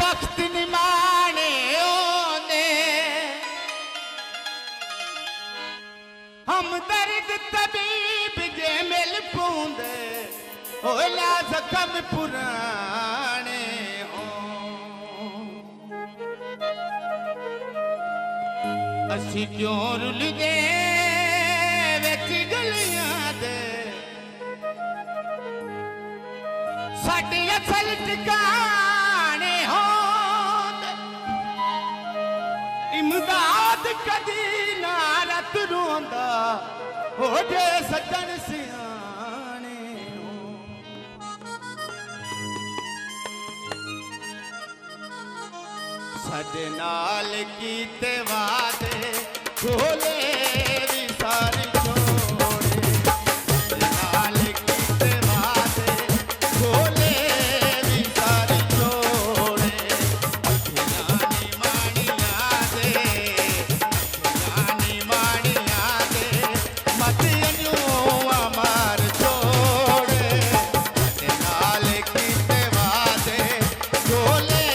बख्त निमाने ओने हम दर्द तबीब जे मिल पूंदे ओला जख्म पुराने असी क्यों रुल दे विच गलियां दे साडे असल ठिकाने होंदे इमदाद कदी ना रत रोंदा हो जे सज्जन सियाने साडे नाल कीते वादे खोले भी सारे छोड़े साडे नाल कीते वादे खोले भी सारे छोड़े जानी माड़ियां दे जानी माड़ियां दे मत अनू अमार छोड़े साडे नाल कीते वादे खोले